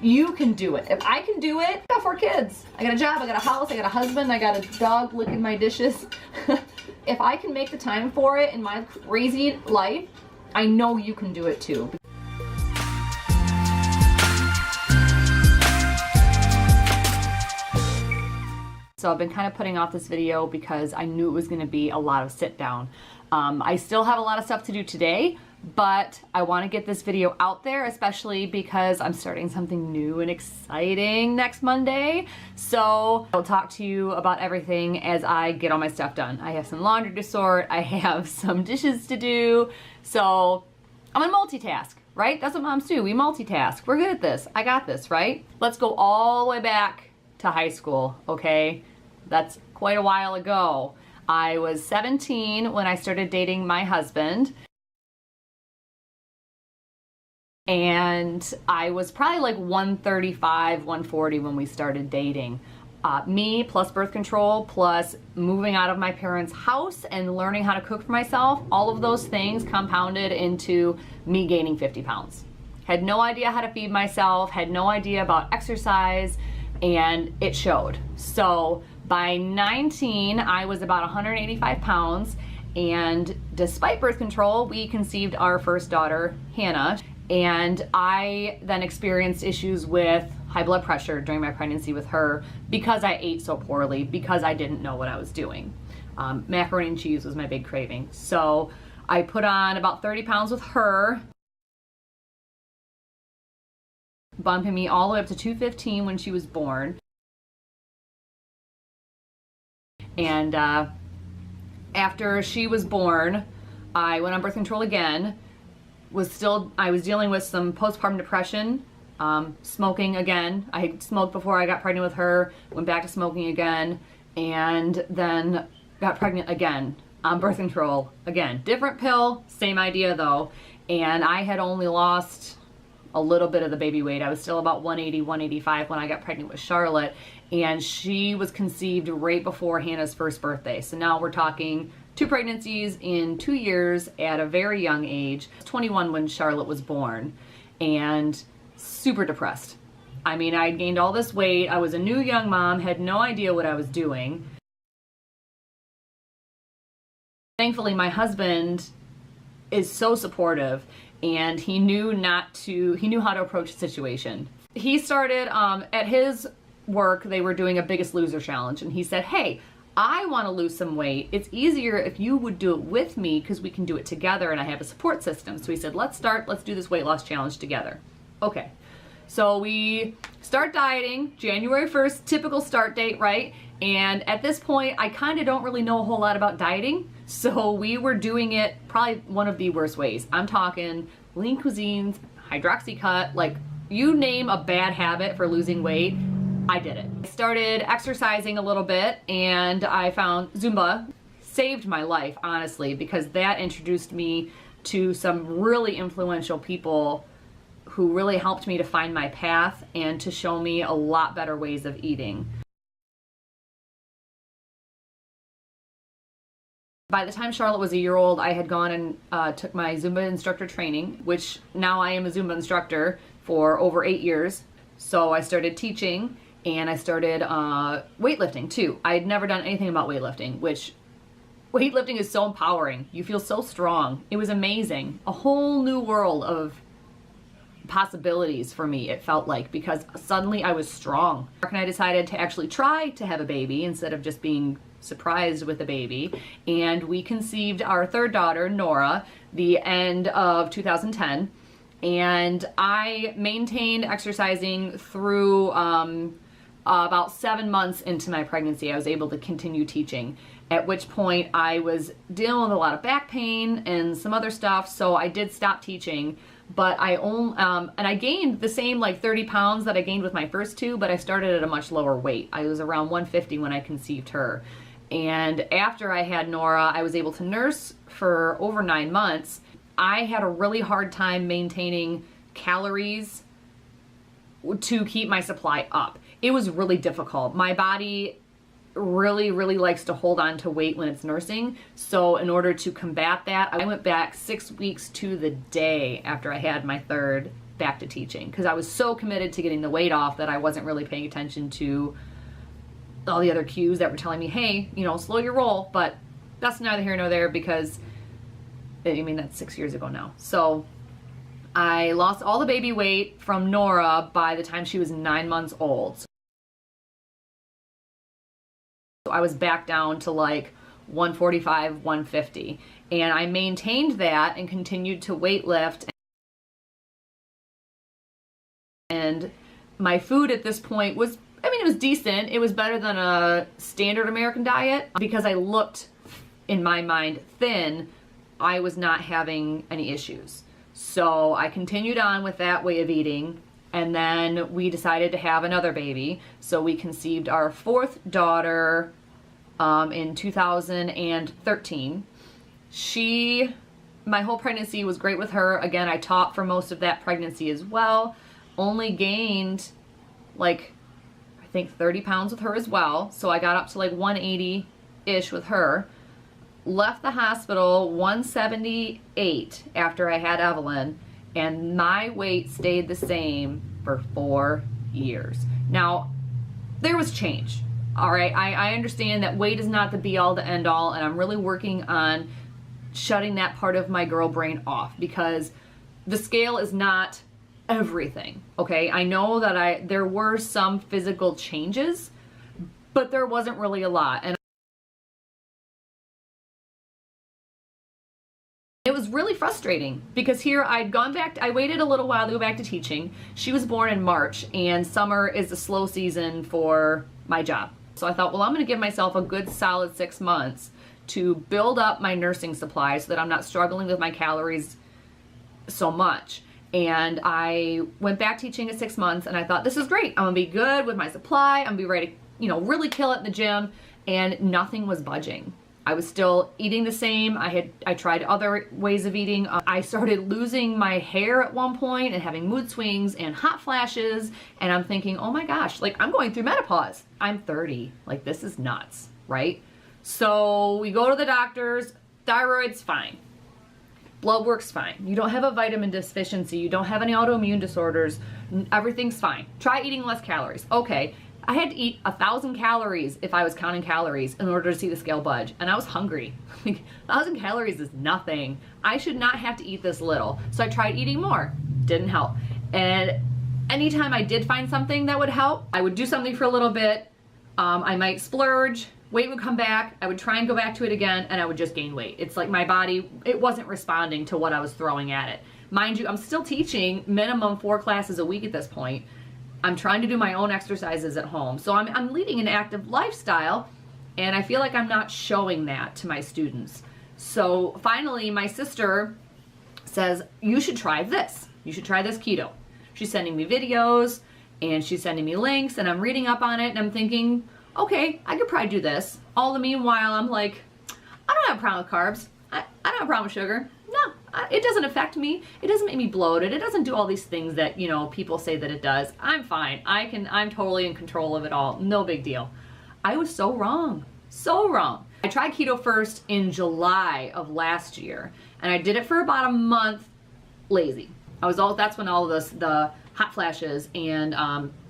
You can do it. If I can do it, I got 4 kids. I got a job, I got a house, I got a husband, I got a dog licking my dishes. If I can make the time for it in my crazy life, I know you can do it too. So I've been kind of putting off this video because I knew it was going to be a lot of sit down. I still have a lot of stuff to do today, but I want to get this video out there, especially because I'm starting something new and exciting next Monday. So I'll talk to you about everything as I get all my stuff done. I have some laundry to sort, I have some dishes to do, so I'm gonna multitask, right? That's what moms do, we multitask. We're good at this, I got this, right? Let's go all the way back to high school, okay? That's quite a while ago. I was 17 when I started dating my husband. And I was probably like 135, 140 when we started dating. Me plus birth control plus moving out of my parents' house and learning how to cook for myself, all of those things compounded into me gaining 50 pounds. Had no idea how to feed myself, had no idea about exercise, and it showed. So by 19, I was about 185 pounds, and despite birth control, we conceived our first daughter, Hannah. And I then experienced issues with high blood pressure during my pregnancy with her because I ate so poorly, because I didn't know what I was doing. Macaroni and cheese was my big craving. So I put on about 30 pounds with her, bumping me all the way up to 215 when she was born. And after she was born, I went on birth control again. I was dealing with some postpartum depression, smoking again. I had smoked before I got pregnant with her, went back to smoking again, and then got pregnant again on birth control again. Different pill, same idea though. And I had only lost a little bit of the baby weight. I was still about 180, 185 when I got pregnant with Charlotte, and she was conceived right before Hannah's first birthday. So now we're talking 2 pregnancies in 2 years at a very young age. 21 when Charlotte was born, and super depressed. I mean, I gained all this weight. I was a new young mom, had no idea what I was doing. Thankfully, my husband is so supportive, and he knew how to approach the situation. He started at his work, they were doing a Biggest Loser challenge, and he said, hey, I want to lose some weight. It's easier if you would do it with me because we can do it together and I have a support system. So he said, let's do this weight loss challenge together. Okay, so we start dieting, January 1st, typical start date, right? And at this point, I kind of don't really know a whole lot about dieting. So we were doing it probably one of the worst ways. I'm talking lean cuisines, hydroxycut, like you name a bad habit for losing weight, I did it. I started exercising a little bit, and I found Zumba. Saved my life, honestly, because that introduced me to some really influential people who really helped me to find my path and to show me a lot better ways of eating. By the time Charlotte was a year old, I had gone and took my Zumba instructor training, which now I am a Zumba instructor for over 8 years. So I started teaching, and I started weightlifting too. I had never done anything about weightlifting, which weightlifting is so empowering. You feel so strong. It was amazing. A whole new world of possibilities for me, it felt like, because suddenly I was strong. Mark and I decided to actually try to have a baby instead of just being surprised with a baby. And we conceived our 3rd daughter, Nora, the end of 2010. And I maintained exercising through about 7 months into my pregnancy. I was able to continue teaching, at which point I was dealing with a lot of back pain and some other stuff, so I did stop teaching. But and I gained the same like 30 pounds that I gained with my first 2, but I started at a much lower weight. I was around 150 when I conceived her. And after I had Nora, I was able to nurse for over 9 months. I had a really hard time maintaining calories to keep my supply up. It was really difficult. My body really likes to hold on to weight when it's nursing. So in order to combat that, I went back 6 weeks to the day after I had my 3rd back to teaching because I was so committed to getting the weight off that I wasn't really paying attention to all the other cues that were telling me, hey, you know, slow your roll. But that's neither here nor there because, I mean, that's 6 years ago now. So I lost all the baby weight from Nora by the time she was 9 months old. So I was back down to like 145, 150. And I maintained that and continued to weight lift. And my food at this point was, I mean, it was decent. It was better than a standard American diet because I looked, in my mind, thin. I was not having any issues. So I continued on with that way of eating. And then we decided to have another baby. So we conceived our fourth daughter in 2013. My whole pregnancy was great with her. Again, I taught for most of that pregnancy as well. Only gained like, I think 30 pounds with her as well. So I got up to like 180-ish with her. Left the hospital 178 after I had Evelyn, and my weight stayed the same for 4 years. Now, there was change. All right, I understand that weight is not the be-all, the end-all, and I'm really working on shutting that part of my girl brain off because the scale is not everything, okay? I know that there were some physical changes, but there wasn't really a lot. And it was really frustrating because here I'd gone back, I waited a little while to go back to teaching. She was born in March, and summer is a slow season for my job. So I thought, well, I'm gonna give myself a good solid 6 months to build up my nursing supply so that I'm not struggling with my calories so much. And I went back teaching at 6 months, and I thought, this is great. I'm gonna be good with my supply. I'm gonna be ready to, you know, really kill it in the gym. And nothing was budging. I was still eating the same. I tried other ways of eating. I started losing my hair at one point and having mood swings and hot flashes. And I'm thinking, oh my gosh, like I'm going through menopause. I'm 30. Like this is nuts, right? So we go to the doctors. Thyroid's fine. Blood work's fine. You don't have a vitamin deficiency. You don't have any autoimmune disorders. Everything's fine. Try eating less calories. Okay. I had to eat 1,000 calories if I was counting calories in order to see the scale budge. And I was hungry. Like 1,000 calories is nothing. I should not have to eat this little. So I tried eating more. Didn't help. And anytime I did find something that would help, I would do something for a little bit. I might splurge. Weight would come back. I would try and go back to it again, and I would just gain weight. It's like my body, it wasn't responding to what I was throwing at it. Mind you, I'm still teaching minimum 4 classes a week at this point. I'm trying to do my own exercises at home. So I'm leading an active lifestyle, and I feel like I'm not showing that to my students. So finally, my sister says, you should try this. You should try this keto. She's sending me videos, and she's sending me links, and I'm reading up on it, and I'm thinking, okay, I could probably do this. All the meanwhile, I'm like, I don't have a problem with carbs. I don't have a problem with sugar. No, it doesn't affect me. It doesn't make me bloated. It doesn't do all these things that, you know, people say that it does. I'm fine. I'm totally in control of it all. No big deal. I was so wrong. So wrong. I tried keto first in July of last year, and I did it for about a month lazy. That's when all of this, the hot flashes and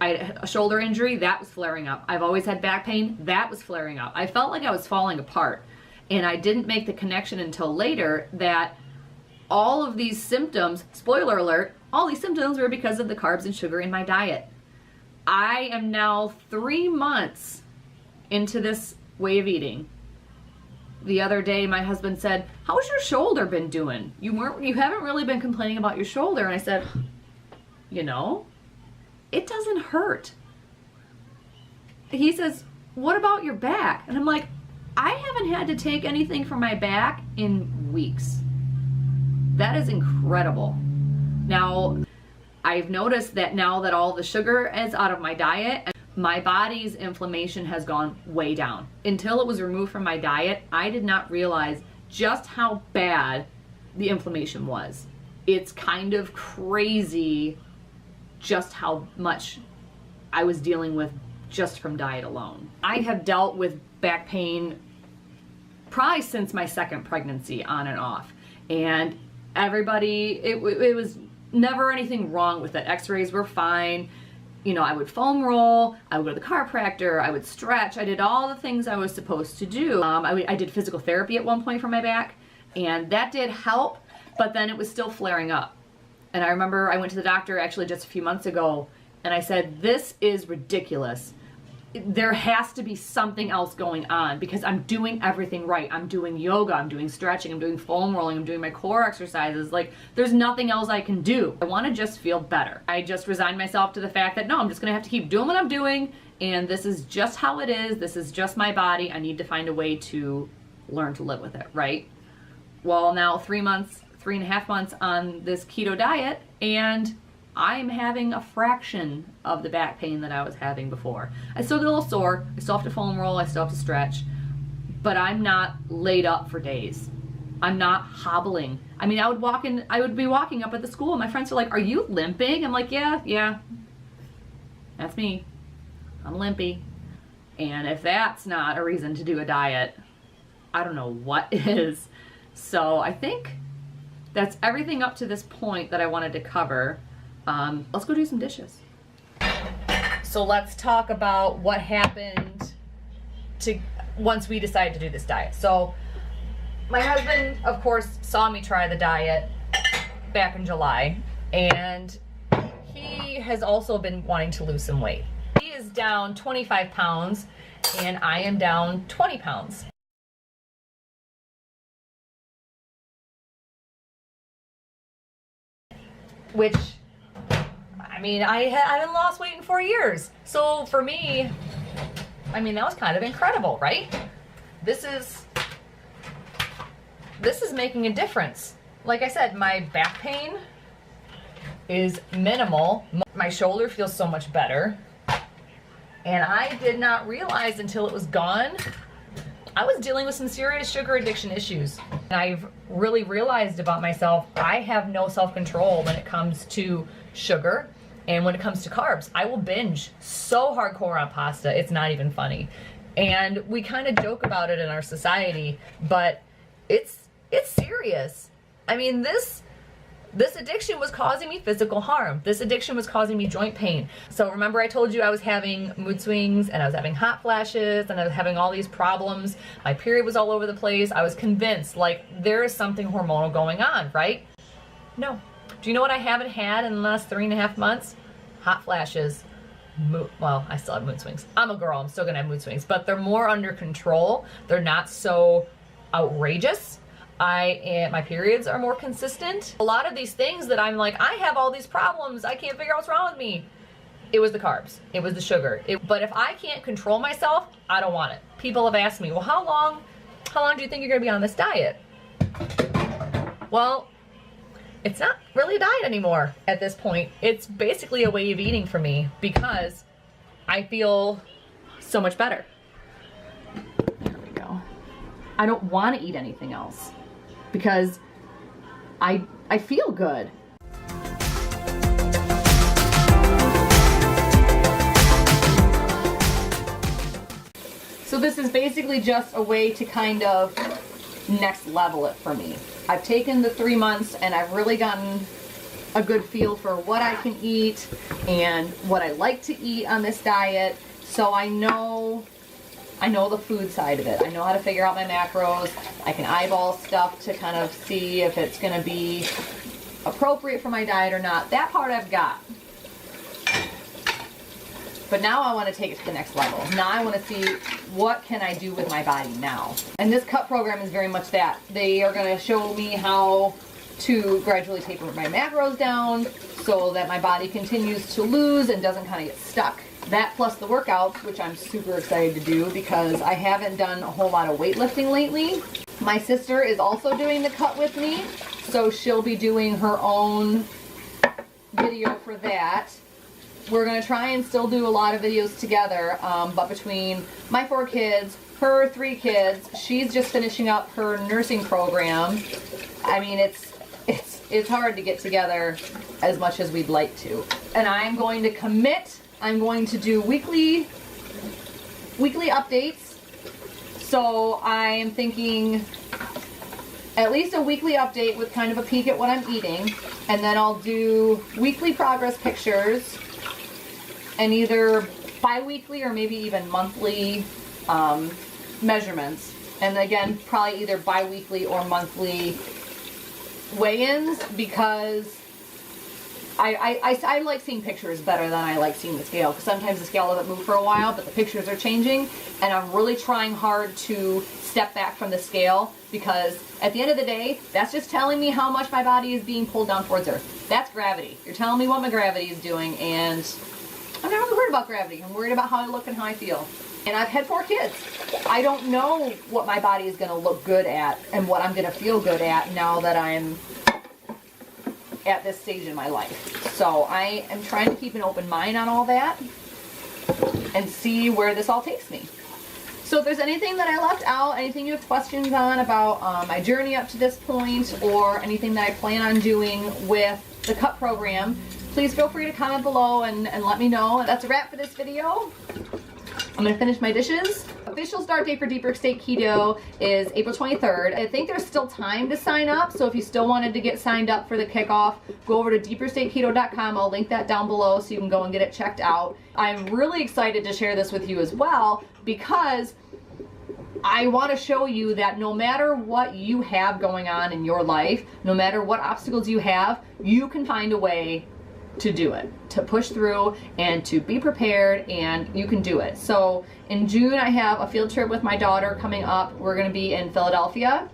I had a shoulder injury, that was flaring up. I've always had back pain, that was flaring up. I felt like I was falling apart, and I didn't make the connection until later that all of these symptoms, spoiler alert, all these symptoms were because of the carbs and sugar in my diet. I am now 3 months into this way of eating. The other day my husband said, how's your shoulder been doing? You haven't really been complaining about your shoulder. And I said, you know, it doesn't hurt. He says, what about your back? And I'm like, I haven't had to take anything for my back in weeks. That is incredible. Now, I've noticed that now that all the sugar is out of my diet, my body's inflammation has gone way down. Until it was removed from my diet, I did not realize just how bad the inflammation was. It's kind of crazy just how much I was dealing with just from diet alone. I have dealt with back pain probably since my second pregnancy, on and off. And everybody, it was never anything wrong with it. X-rays were fine. You know, I would foam roll, I would go to the chiropractor, I would stretch, I did all the things I was supposed to do. I did physical therapy at one point for my back, and that did help, but then it was still flaring up. And I remember I went to the doctor actually just a few months ago, and I said, this is ridiculous. There has to be something else going on because I'm doing everything right. I'm doing yoga, I'm doing stretching, I'm doing foam rolling, I'm doing my core exercises. Like, there's nothing else I can do. I want to just feel better. I just resigned myself to the fact that no, I'm just going to have to keep doing what I'm doing, and this is just how it is. This is just my body. I need to find a way to learn to live with it, right? Well, now 3.5 months on this keto diet, and I'm having a fraction of the back pain that I was having before. I still get a little sore, I still have to foam roll, I still have to stretch, but I'm not laid up for days. I'm not hobbling. I mean, I would be walking up at the school, and my friends are like, are you limping? I'm like, yeah, that's me. I'm limpy. And if that's not a reason to do a diet, I don't know what is. So I think that's everything up to this point that I wanted to cover. Let's go do some dishes. So let's talk about what happened once we decided to do this diet. So my husband, of course, saw me try the diet back in July, and he has also been wanting to lose some weight. He is down 25 pounds, and I am down 20 pounds. Which, I mean, I haven't lost weight in 4 years. So for me, I mean, that was kind of incredible, right? This is making a difference. Like I said, my back pain is minimal. My shoulder feels so much better. And I did not realize until it was gone, I was dealing with some serious sugar addiction issues. And I've really realized about myself, I have no self-control when it comes to sugar and when it comes to carbs. I will binge so hardcore on pasta, it's not even funny. And we kind of joke about it in our society, but it's serious. I mean, this addiction was causing me physical harm. This addiction was causing me joint pain. So remember I told you I was having mood swings, and I was having hot flashes, and I was having all these problems. My period was all over the place. I was convinced, like, there is something hormonal going on, right? No. Do you know what I haven't had in the last 3.5 months? Hot flashes. Well, I still have mood swings. I'm a girl, I'm still gonna have mood swings, but they're more under control. They're not so outrageous. My periods are more consistent. A lot of these things that I'm like, I have all these problems, I can't figure out what's wrong with me. It was the carbs, it was the sugar. But if I can't control myself, I don't want it. People have asked me, well, how long do you think you're gonna be on this diet? Well, it's not really a diet anymore at this point. It's basically a way of eating for me because I feel so much better. There we go. I don't want to eat anything else because I feel good. So this is basically just a way to kind of next level it for me. I've taken the 3 months and I've really gotten a good feel for what I can eat and what I like to eat on this diet. So I know the food side of it. I know how to figure out my macros. I can eyeball stuff to kind of see if it's going to be appropriate for my diet or not. That part I've got. But now I want to take it to the next level. Now I want to see what can I do with my body now. And this cut program is very much that. They are going to show me how to gradually taper my macros down so that my body continues to lose and doesn't kind of get stuck. That plus the workouts, which I'm super excited to do because I haven't done a whole lot of weightlifting lately. My sister is also doing the cut with me, so she'll be doing her own video for that. We're going to try and still do a lot of videos together, but between my 4 kids, her 3 kids, she's just finishing up her nursing program. I mean, it's hard to get together as much as we'd like to. And I'm going to commit. I'm going to do weekly updates. So I am thinking at least a weekly update with kind of a peek at what I'm eating, and then I'll do weekly progress pictures and either bi-weekly or maybe even monthly measurements. And again, probably either bi-weekly or monthly weigh-ins, because I like seeing pictures better than I like seeing the scale, because sometimes the scale doesn't move for a while, but the pictures are changing, and I'm really trying hard to step back from the scale, because at the end of the day, that's just telling me how much my body is being pulled down towards Earth. That's gravity. You're telling me what my gravity is doing, and I'm not really worried about gravity. I'm worried about how I look and how I feel. And I've had 4 kids. I don't know what my body is going to look good at and what I'm going to feel good at now that I'm at this stage in my life. So I am trying to keep an open mind on all that and see where this all takes me. So if there's anything that I left out, anything you have questions on about my journey up to this point, or anything that I plan on doing with the CUT program, please feel free to comment below and let me know. That's a wrap for this video. I'm going to finish my dishes. Official start date for Deeper State Keto is April 23rd. I think there's still time to sign up, so if you still wanted to get signed up for the kickoff, go over to deeperstateketo.com. I'll link that down below so you can go and get it checked out. I'm really excited to share this with you as well, because I want to show you that no matter what you have going on in your life, no matter what obstacles you have, you can find a way to do it, to push through and to be prepared, and you can do it. So in June, I have a field trip with my daughter coming up. We're going to be in Philadelphia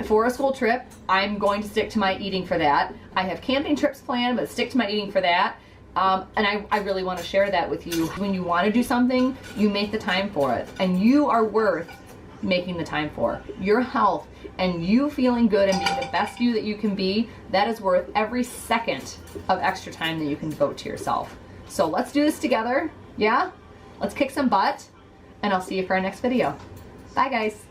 for a school trip. I'm going to stick to my eating for that. I have camping trips planned, but stick to my eating for that. And I really want to share that with you. When you want to do something, you make the time for it, and you are worth making the time for. Your health and you feeling good and being the best you that you can be, that is worth every second of extra time that you can devote to yourself. So let's do this together, yeah? Let's kick some butt, and I'll see you for our next video. Bye, guys.